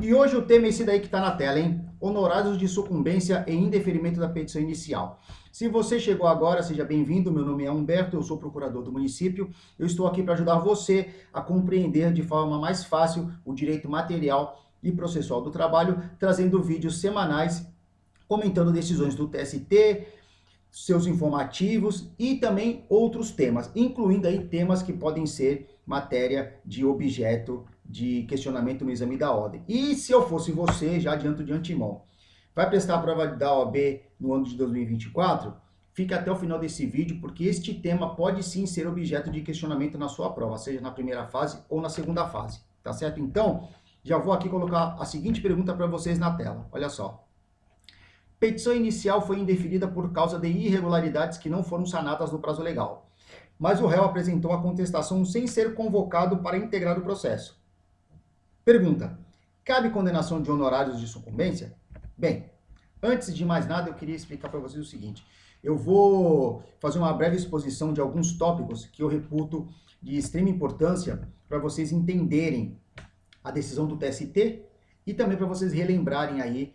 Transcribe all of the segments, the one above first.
E hoje o tema é esse daí que está na tela, hein? Honorários de sucumbência e indeferimento da petição inicial. Se você chegou agora, seja bem-vindo. Meu nome é Humberto, eu sou procurador do município. Eu estou aqui para ajudar você a compreender de forma mais fácil o direito material e processual do trabalho, trazendo vídeos semanais comentando decisões do TST, seus informativos e também outros temas, incluindo aí temas que podem ser matéria de objeto de questionamento no exame da ordem. E se eu fosse você, já adianto de antemão, vai prestar a prova da OAB no ano de 2024? Fica até o final desse vídeo, porque este tema pode sim ser objeto de questionamento na sua prova, seja na primeira fase ou na segunda fase, tá certo? Então, já vou aqui colocar a seguinte pergunta para vocês na tela, olha só. Petição inicial foi indeferida por causa de irregularidades que não foram sanadas no prazo legal, mas o réu apresentou a contestação sem ser convocado para integrar o processo. Pergunta: cabe condenação de honorários de sucumbência? Bem, antes de mais nada, eu queria explicar para vocês o seguinte. Eu vou fazer uma breve exposição de alguns tópicos que eu reputo de extrema importância para vocês entenderem a decisão do TST e também para vocês relembrarem aí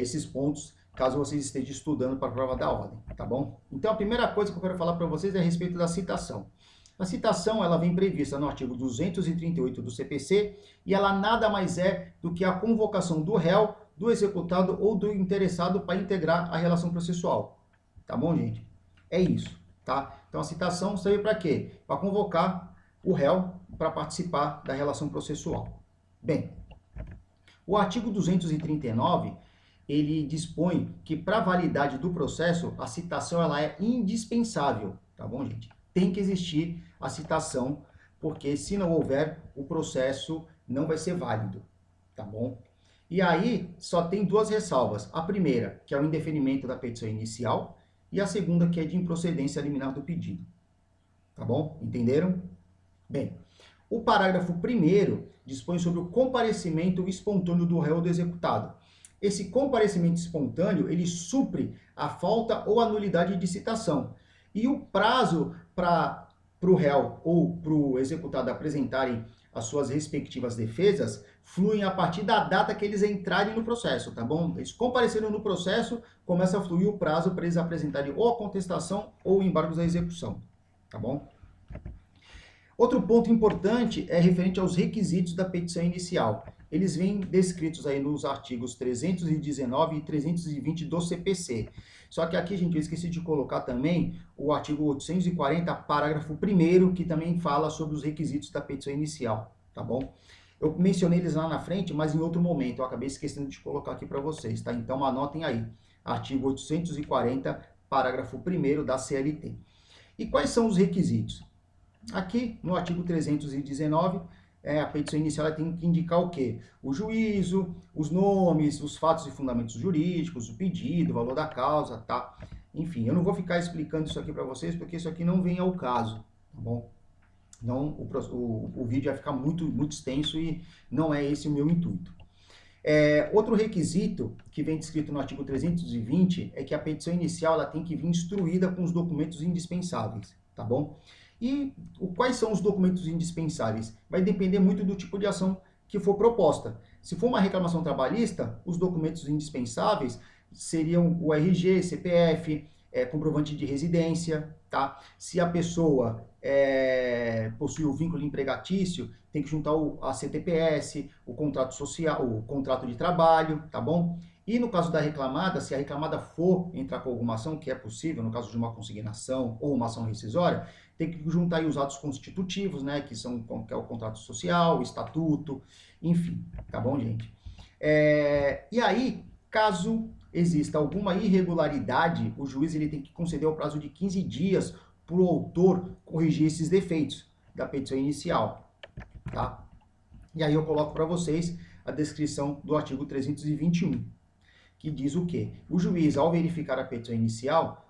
esses pontos, caso vocês estejam estudando para a prova da ordem, tá bom? Então, a primeira coisa que eu quero falar para vocês é a respeito da citação. A citação, ela vem prevista no artigo 238 do CPC e ela nada mais é do que a convocação do réu, do executado ou do interessado para integrar a relação processual. Tá bom, gente? É isso, tá? Então, a citação serve para quê? Para convocar o réu para participar da relação processual. Bem, o artigo 239, ele dispõe que para a validade do processo, a citação ela é indispensável, tá bom, gente? Tem que existir a citação, porque se não houver, o processo não vai ser válido, tá bom? E aí, só tem duas ressalvas. A primeira, que é o indeferimento da petição inicial, e a segunda, que é de improcedência liminar do pedido. Tá bom? Entenderam? Bem, o parágrafo 1º dispõe sobre o comparecimento espontâneo do réu ou do executado. Esse comparecimento espontâneo, ele supre a falta ou a nulidade de citação. E o prazo para o réu ou para o executado apresentarem as suas respectivas defesas fluem a partir da data que eles entrarem no processo, tá bom? Eles compareceram no processo, começa a fluir o prazo para eles apresentarem ou a contestação ou o embargo da execução, tá bom? Outro ponto importante é referente aos requisitos da petição inicial. Eles vêm descritos aí nos artigos 319 e 320 do CPC. Só que aqui, gente, eu esqueci de colocar também o artigo 840, parágrafo 1º, que também fala sobre os requisitos da petição inicial, tá bom? Eu mencionei eles lá na frente, mas em outro momento, eu acabei esquecendo de colocar aqui para vocês, tá? Então, anotem aí, artigo 840, parágrafo 1º da CLT. E quais são os requisitos? Aqui, no artigo 319, a petição inicial ela tem que indicar o quê? O juízo, os nomes, os fatos e fundamentos jurídicos, o pedido, o valor da causa, tá? Enfim, eu não vou ficar explicando isso aqui para vocês, porque isso aqui não vem ao caso, tá bom? Então, o vídeo vai ficar muito extenso e não é esse o meu intuito. Outro requisito que vem descrito no artigo 320 é que a petição inicial ela tem que vir instruída com os documentos indispensáveis, tá bom? E quais são os documentos indispensáveis? Vai depender muito do tipo de ação que for proposta. Se for uma reclamação trabalhista, os documentos indispensáveis seriam o RG, CPF, comprovante de residência, tá? Se a pessoa possui o vínculo empregatício, tem que juntar a CTPS, o contrato social, o contrato de trabalho, tá bom? E no caso da reclamada, se a reclamada for entrar com alguma ação, que é possível, no caso de uma consignação ou uma ação rescisória, tem que juntar aí os atos constitutivos, né, que é o contrato social, o estatuto, enfim, tá bom, gente? E aí, caso exista alguma irregularidade, o juiz ele tem que conceder o prazo de 15 dias para o autor corrigir esses defeitos da petição inicial, tá? E aí eu coloco para vocês a descrição do artigo 321, que diz o quê? O juiz, ao verificar a petição inicial,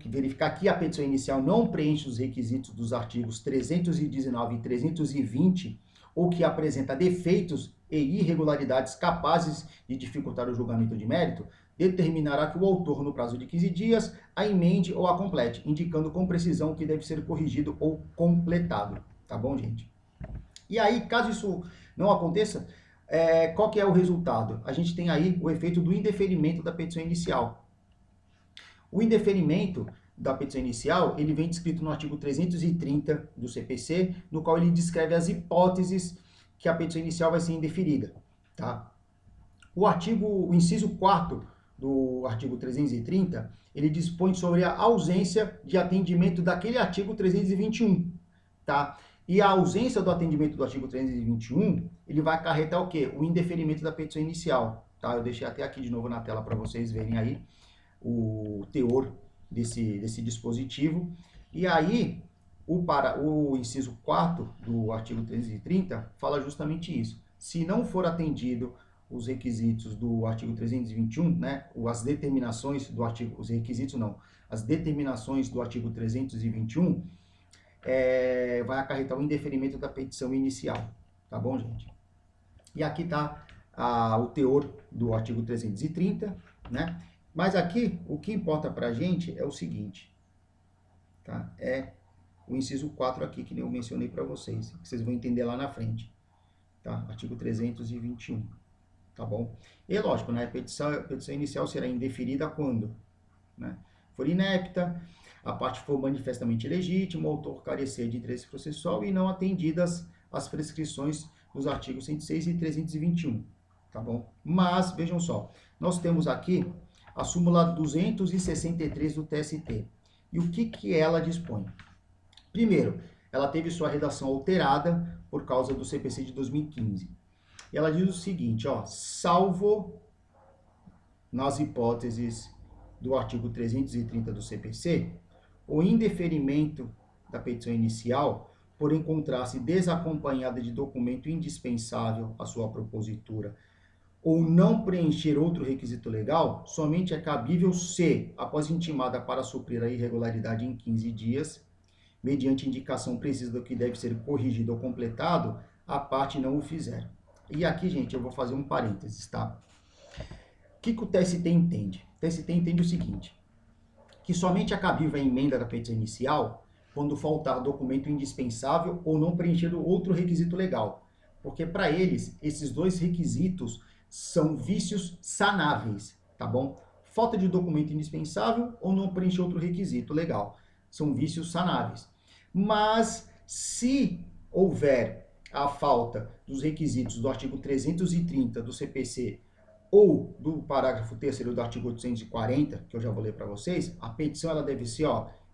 verificar que a petição inicial não preenche os requisitos dos artigos 319 e 320, ou que apresenta defeitos e irregularidades capazes de dificultar o julgamento de mérito, determinará que o autor, no prazo de 15 dias, a emende ou a complete, indicando com precisão o que deve ser corrigido ou completado. Tá bom, gente? E aí, caso isso não aconteça, qual que é o resultado? A gente tem aí o efeito do indeferimento da petição inicial. O indeferimento da petição inicial, ele vem descrito no artigo 330 do CPC, no qual ele descreve as hipóteses que a petição inicial vai ser indeferida, tá? O inciso 4º do artigo 330, ele dispõe sobre a ausência de atendimento daquele artigo 321, tá? E a ausência do atendimento do artigo 321, ele vai acarretar o quê? O indeferimento da petição inicial, tá? Eu deixei até aqui de novo na tela para vocês verem aí o teor desse dispositivo. E aí, o inciso 4º do artigo 330 fala justamente isso. Se não for atendido os requisitos do artigo 321, né, as determinações do artigo, os requisitos não, as determinações do artigo 321, vai acarretar o indeferimento da petição inicial, tá bom, gente? E aqui está o teor do artigo 330, né? Mas aqui, o que importa para a gente é o seguinte, tá? É o inciso 4 aqui, que eu mencionei para vocês, que vocês vão entender lá na frente, tá? Artigo 321, tá bom? E lógico, né? A petição inicial será indeferida quando, né? For inepta, a parte for manifestamente ilegítima, o autor carecer de interesse processual e não atendidas as prescrições dos artigos 106 e 321, tá bom? Mas, vejam só, nós temos aqui a súmula 263 do TST. E o que ela dispõe? Primeiro, ela teve sua redação alterada por causa do CPC de 2015. E ela diz o seguinte, ó, salvo nas hipóteses do artigo 330 do CPC, o indeferimento da petição inicial por encontrar-se desacompanhada de documento indispensável à sua propositura ou não preencher outro requisito legal, somente é cabível se, após intimada para suprir a irregularidade em 15 dias, mediante indicação precisa do que deve ser corrigido ou completado, a parte não o fizer. E aqui, gente, eu vou fazer um parênteses, tá? O que o TST entende? O TST entende o seguinte, que somente é cabível a emenda da petição inicial quando faltar documento indispensável ou não preencher outro requisito legal. Porque para eles, esses dois requisitos são vícios sanáveis, tá bom? Falta de documento indispensável ou não preencher outro requisito legal. São vícios sanáveis. Mas, se houver a falta dos requisitos do artigo 330 do CPC ou do parágrafo 3º do artigo 840, que eu já vou ler para vocês, a petição ela deve ser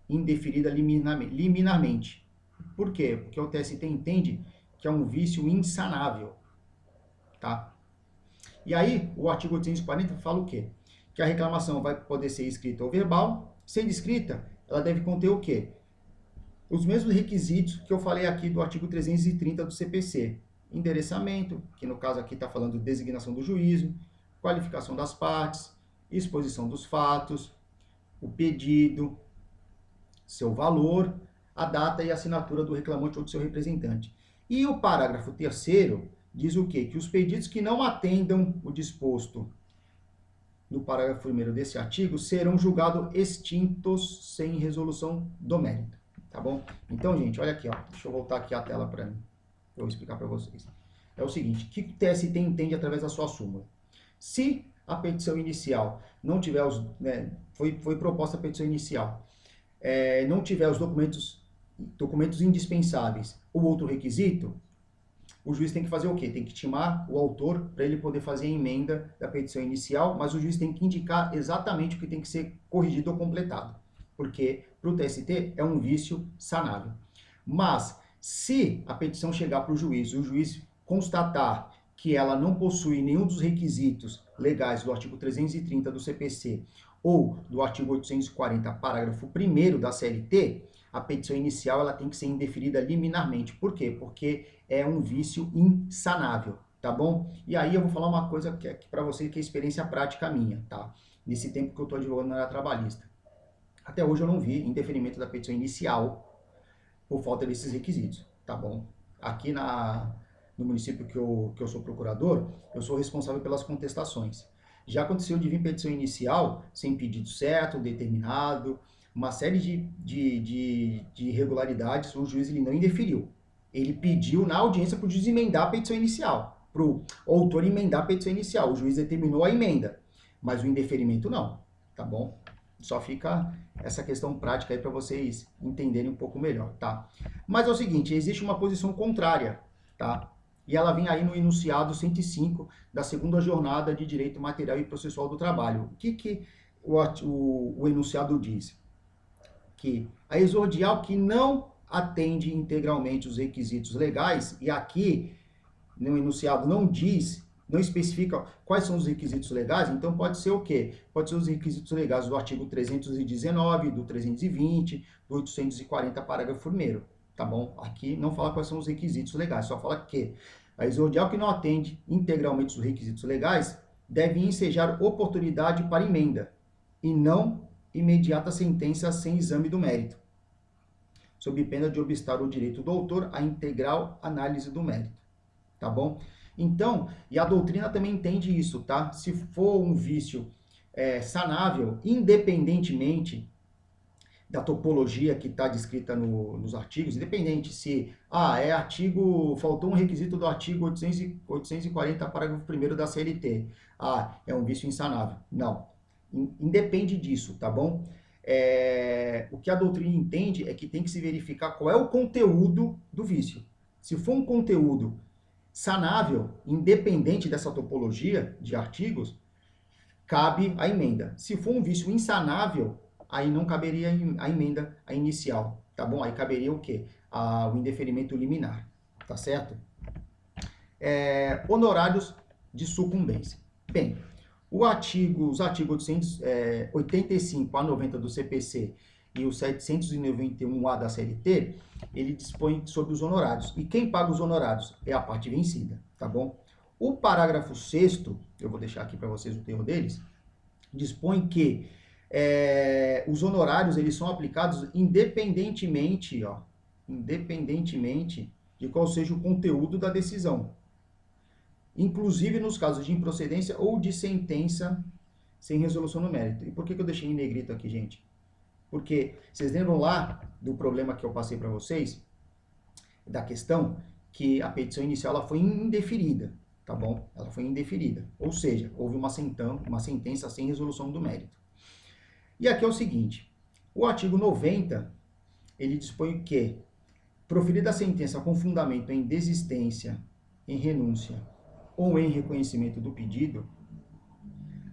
indeferida liminarmente. Por quê? Porque o TST entende que é um vício insanável, tá? E aí, o artigo 840 fala o quê? Que a reclamação vai poder ser escrita ou verbal. Sendo escrita, ela deve conter o quê? Os mesmos requisitos que eu falei aqui do artigo 330 do CPC. Endereçamento, que no caso aqui está falando de designação do juízo, qualificação das partes, exposição dos fatos, o pedido, seu valor, a data e a assinatura do reclamante ou do seu representante. E o parágrafo 3º diz o quê? Que os pedidos que não atendam o disposto no parágrafo 1º desse artigo serão julgados extintos sem resolução do mérito, tá bom? Então, gente, olha aqui, ó. Deixa eu voltar aqui a tela para eu explicar para vocês. É o seguinte, o que o TST entende através da sua súmula? Se a petição inicial não tiver foi proposta a petição inicial, não tiver os documentos indispensáveis ou outro requisito, o juiz tem que fazer o quê? Tem que intimar o autor para ele poder fazer a emenda da petição inicial, mas o juiz tem que indicar exatamente o que tem que ser corrigido ou completado, porque para o TST é um vício sanável. Mas, se a petição chegar para o juiz constatar que ela não possui nenhum dos requisitos legais do artigo 330 do CPC ou do artigo 840, parágrafo 1º da CLT, a petição inicial ela tem que ser indeferida liminarmente. Por quê? Porque é um vício insanável, tá bom? E aí eu vou falar uma coisa que para você que é experiência prática minha, tá? Nesse tempo que eu estou advogando na área trabalhista. Até hoje eu não vi indeferimento da petição inicial por falta desses requisitos, tá bom? Aqui no município que eu sou procurador, eu sou responsável pelas contestações. Já aconteceu de vir petição inicial sem pedido certo, determinado, uma série de irregularidades, o juiz ele não indeferiu. Ele pediu na audiência para o juiz emendar a petição inicial. o autor emendar a petição inicial. O juiz determinou a emenda, mas o indeferimento não, tá bom? Só fica essa questão prática aí para vocês entenderem um pouco melhor, tá? Mas é o seguinte, existe uma posição contrária, tá? E ela vem aí no enunciado 105 da segunda jornada de Direito Material e Processual do Trabalho. O que o enunciado diz? Que a exordial que não atende integralmente os requisitos legais, e aqui no enunciado não diz, não especifica quais são os requisitos legais, então pode ser o quê? Pode ser os requisitos legais do artigo 319, do 320, do 840, parágrafo 1º, tá bom? Aqui não fala quais são os requisitos legais, só fala que a exordial que não atende integralmente os requisitos legais deve ensejar oportunidade para emenda, e não imediata sentença sem exame do mérito, sob pena de obstar o direito do autor à integral análise do mérito, tá bom? Então, e a doutrina também entende isso, tá? Se for um vício sanável, independentemente da topologia que está descrita nos artigos, independente se, faltou um requisito do artigo 840, parágrafo 1º da CLT, é um vício insanável. Não, independe disso, tá bom? O que a doutrina entende é que tem que se verificar qual é o conteúdo do vício. Se for um conteúdo sanável, independente dessa topologia de artigos, cabe a emenda. Se for um vício insanável, aí não caberia a emenda inicial, tá bom? Aí caberia o quê? O indeferimento liminar, tá certo? Honorários de sucumbência. Bem, os artigos 85 a 90 do CPC e o 791A da CLT, ele dispõe sobre os honorários. E quem paga os honorários é a parte vencida, tá bom? O parágrafo 6º, eu vou deixar aqui para vocês o termo deles, dispõe que os honorários eles são aplicados independentemente de qual seja o conteúdo da decisão. Inclusive nos casos de improcedência ou de sentença sem resolução no mérito. E por que eu deixei em negrito aqui, gente? Porque vocês lembram lá do problema que eu passei para vocês, da questão que a petição inicial ela foi indeferida, tá bom? Ela foi indeferida, ou seja, houve uma sentença sem resolução do mérito. E aqui é o seguinte, o artigo 90, ele dispõe que, proferida a sentença com fundamento em desistência, em renúncia ou em reconhecimento do pedido,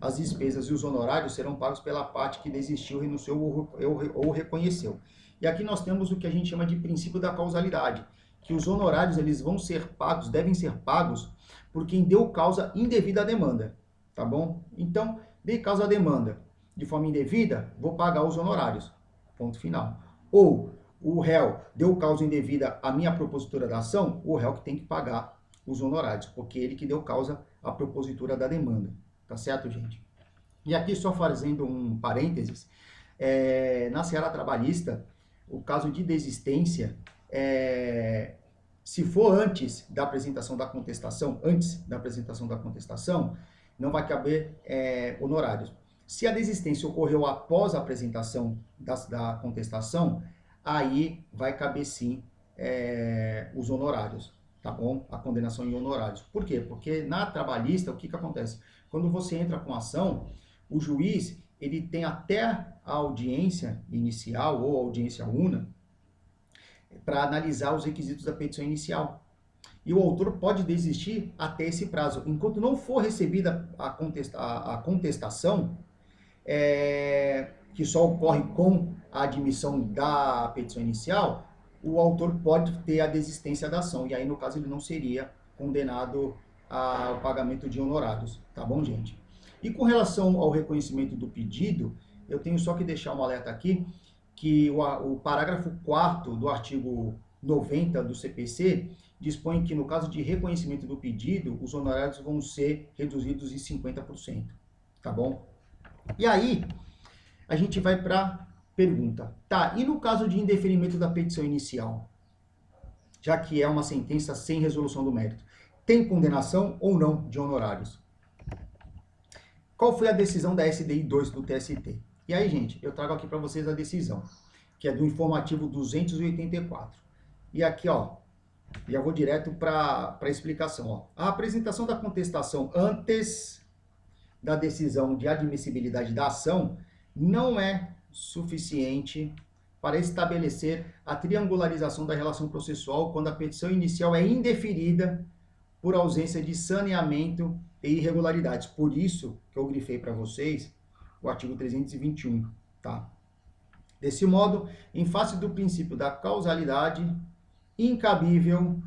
as despesas e os honorários serão pagos pela parte que desistiu, renunciou ou reconheceu. E aqui nós temos o que a gente chama de princípio da causalidade, que os honorários eles vão ser pagos, devem ser pagos por quem deu causa indevida à demanda, tá bom? Então, dei causa à demanda de forma indevida, vou pagar os honorários, ponto final. Ou o réu deu causa indevida à minha propositura da ação, o réu que tem que pagar os honorários, porque ele que deu causa à propositura da demanda. Tá certo, gente? E aqui, só fazendo um parênteses, na seara trabalhista, o caso de desistência, se for antes da apresentação da contestação, não vai caber honorários. Se a desistência ocorreu após a apresentação da contestação, aí vai caber sim os honorários, tá bom? A condenação em honorários. Por quê? Porque na trabalhista, o que acontece? Quando você entra com ação, o juiz, ele tem até a audiência inicial ou audiência una para analisar os requisitos da petição inicial. E o autor pode desistir até esse prazo. Enquanto não for recebida a contestação, que só ocorre com a admissão da petição inicial, o autor pode ter a desistência da ação. E aí, no caso, ele não seria condenado ao pagamento de honorários, tá bom, gente? E com relação ao reconhecimento do pedido, eu tenho só que deixar um alerta aqui, que o parágrafo 4º do artigo 90 do CPC dispõe que no caso de reconhecimento do pedido, os honorários vão ser reduzidos em 50%, tá bom? E aí, a gente vai para pergunta. Tá, e no caso de indeferimento da petição inicial? Já que é uma sentença sem resolução do mérito, tem condenação ou não de honorários? Qual foi a decisão da SDI 2 do TST? E aí, gente, eu trago aqui para vocês a decisão, que é do informativo 284. E aqui, ó, Já vou direto para a explicação. Ó. A apresentação da contestação antes da decisão de admissibilidade da ação não é suficiente para estabelecer a triangularização da relação processual quando a petição inicial é indeferida por ausência de saneamento e irregularidades. Por isso que eu grifei para vocês o artigo 321, tá? Desse modo, em face do princípio da causalidade, incabível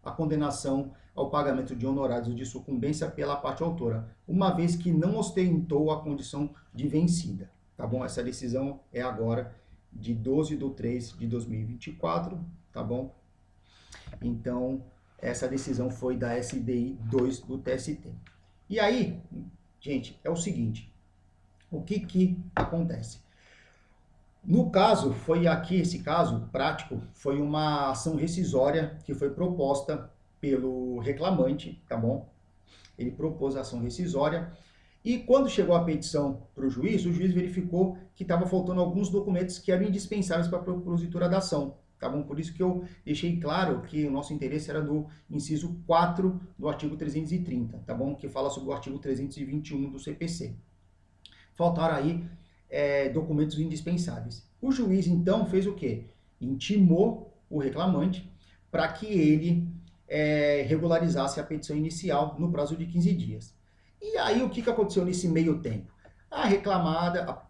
a condenação ao pagamento de honorários de sucumbência pela parte autora, uma vez que não ostentou a condição de vencida, tá bom? Essa decisão é agora de 12/3/2024, tá bom? Então, essa decisão foi da SDI 2 do TST. E aí, gente, é o seguinte, o que acontece? No caso, esse caso prático, foi uma ação rescisória que foi proposta pelo reclamante, tá bom? Ele propôs a ação rescisória e quando chegou a petição para o juiz verificou que estava faltando alguns documentos que eram indispensáveis para a propositura da ação, tá bom? Por isso que eu deixei claro que o nosso interesse era do inciso 4 do artigo 330, tá bom? Que fala sobre o artigo 321 do CPC. Faltaram aí documentos indispensáveis. O juiz, então, fez o quê? Intimou o reclamante para que ele regularizasse a petição inicial no prazo de 15 dias. E aí, o que aconteceu nesse meio tempo? A reclamada,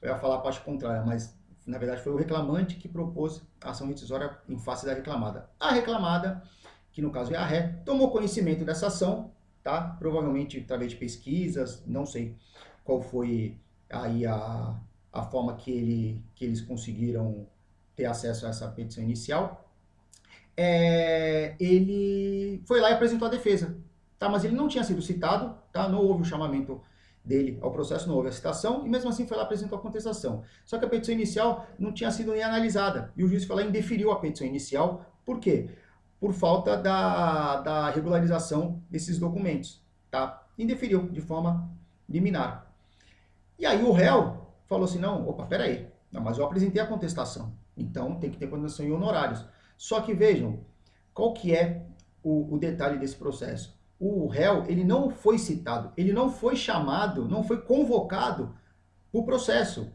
eu ia falar a parte contrária, mas na verdade foi o reclamante que propôs a ação rescisória em face da reclamada. A reclamada, que no caso é a ré, tomou conhecimento dessa ação, tá? Provavelmente através de pesquisas, não sei qual foi aí a forma que eles conseguiram ter acesso a essa petição inicial. Ele foi lá e apresentou a defesa, tá? Mas ele não tinha sido citado, tá? Não houve o chamamento dele ao processo, não houve a citação, e mesmo assim foi lá e apresentou a contestação. Só que a petição inicial não tinha sido nem analisada, e o juiz foi lá e indeferiu a petição inicial. Por quê? Por falta da regularização desses documentos, tá? Indeferiu de forma liminar. E aí o réu falou assim, não, opa, peraí, não, mas eu apresentei a contestação, então tem que ter condenação em honorários. Só que vejam, qual que é o detalhe desse processo? O réu, ele não foi citado, ele não foi chamado, não foi convocado para o processo.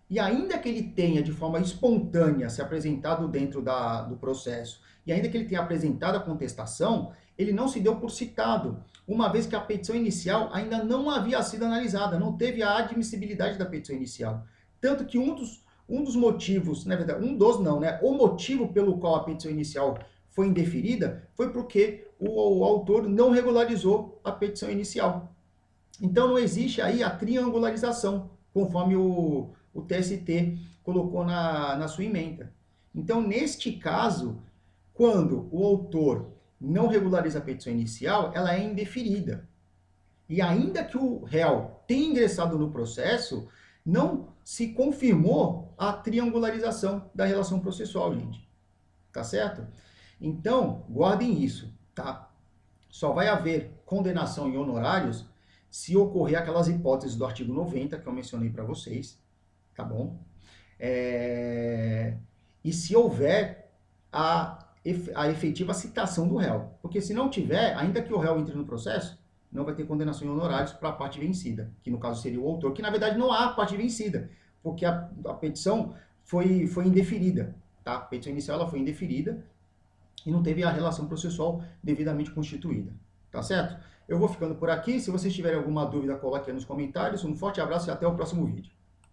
E ainda que ele tenha de forma espontânea se apresentado dentro do processo, e ainda que ele tenha apresentado a contestação, ele não se deu por citado, uma vez que a petição inicial ainda não havia sido analisada, não teve a admissibilidade da petição inicial. Tanto que um dos motivos, na verdade, o motivo pelo qual a petição inicial foi indeferida foi porque o autor não regularizou a petição inicial. Então não existe aí a triangularização, conforme o TST colocou na sua ementa. Então, neste caso, quando o autor não regulariza a petição inicial, ela é indeferida. E ainda que o réu tenha ingressado no processo, não se confirmou a triangularização da relação processual, gente. Tá certo? Então, guardem isso, tá? Só vai haver condenação em honorários se ocorrer aquelas hipóteses do artigo 90 que eu mencionei para vocês, tá bom? E se houver a efetiva citação do réu. Porque se não tiver, ainda que o réu entre no processo, não vai ter condenação em honorários para a parte vencida, que no caso seria o autor, que na verdade não há parte vencida, porque a petição foi indeferida, tá? A petição inicial ela foi indeferida e não teve a relação processual devidamente constituída, tá certo? Eu vou ficando por aqui, se vocês tiverem alguma dúvida, coloque aí nos comentários, um forte abraço e até o próximo vídeo.